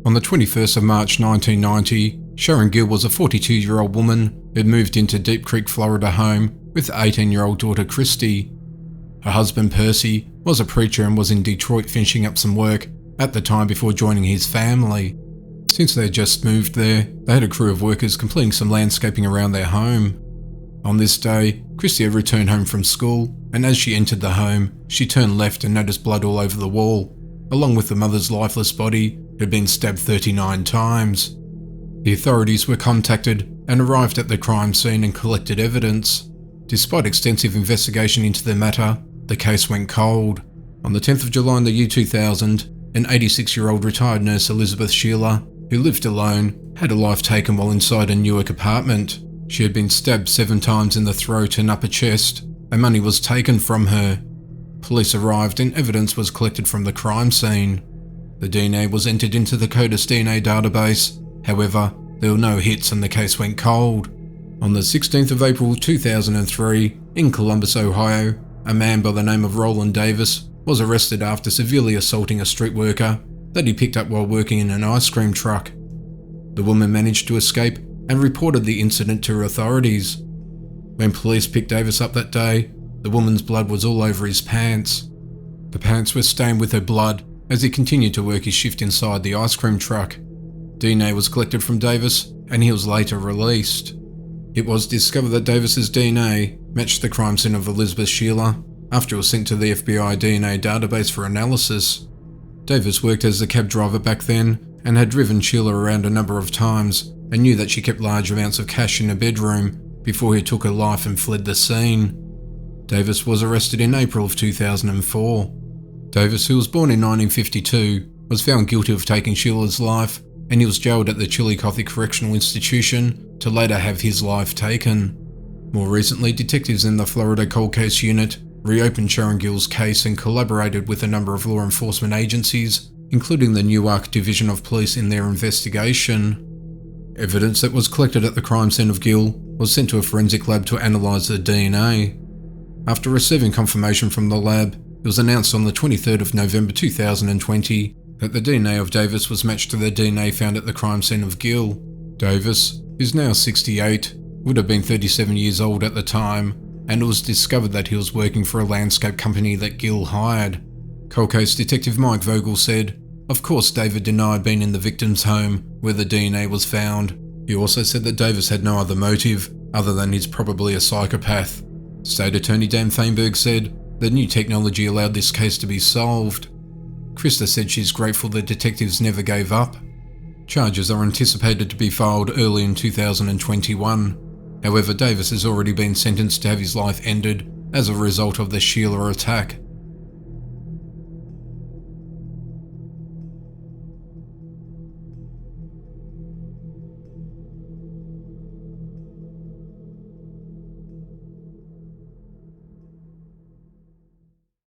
On the 21st of March 1990, Sharon Gill was a 42-year-old woman who had moved into Deep Creek, Florida home with 18-year-old daughter Christy. Her husband Percy was a preacher and was in Detroit finishing up some work at the time before joining his family. Since they had just moved there, they had a crew of workers completing some landscaping around their home. On this day, Christy had returned home from school, and as she entered the home, she turned left and noticed blood all over the wall, along with the mother's lifeless body who had been stabbed 39 times. The authorities were contacted and arrived at the crime scene and collected evidence. Despite extensive investigation into the matter, the case went cold. On the 10th of July in the year 2000, an 86-year-old retired nurse Elizabeth Sheila, who lived alone, had her life taken while inside a Newark apartment. She had been stabbed 7 times in the throat and upper chest, and money was taken from her. Police arrived and evidence was collected from the crime scene. The DNA was entered into the CODIS DNA database. However, there were no hits and the case went cold. On the 16th of April 2003, in Columbus, Ohio, a man by the name of Roland Davis was arrested after severely assaulting a street worker that he picked up while working in an ice cream truck. The woman managed to escape and reported the incident to authorities. When police picked Davis up that day, the woman's blood was all over his pants. The pants were stained with her blood as he continued to work his shift inside the ice cream truck. DNA was collected from Davis and he was later released. It was discovered that Davis's DNA matched the crime scene of Elizabeth Sheila after it was sent to the FBI DNA database for analysis. Davis worked as a cab driver back then and had driven Sheila around a number of times and knew that she kept large amounts of cash in her bedroom before he took her life and fled the scene. Davis was arrested in April of 2004. Davis, who was born in 1952, was found guilty of taking Sheila's life, and he was jailed at the Chillicothe Correctional Institution to later have his life taken. More recently, detectives in the Florida Cold Case Unit reopened Sharon Gill's case and collaborated with a number of law enforcement agencies, including the Newark Division of Police, in their investigation. Evidence that was collected at the crime scene of Gill was sent to a forensic lab to analyse the DNA. After receiving confirmation from the lab, it was announced on the 23rd of November 2020 that the DNA of Davis was matched to the DNA found at the crime scene of Gill. Davis, who's now 68, would have been 37 years old at the time, and it was discovered that he was working for a landscape company that Gill hired. Cold Case Detective Mike Vogel said, "Of course David denied being in the victim's home where the DNA was found. He also said that Davis had no other motive other than he's probably a psychopath." State Attorney Dan Feinberg said, "The new technology allowed this case to be solved." Krista said she's grateful the detectives never gave up. Charges are anticipated to be filed early in 2021. However, Davis has already been sentenced to have his life ended as a result of the Sheila attack.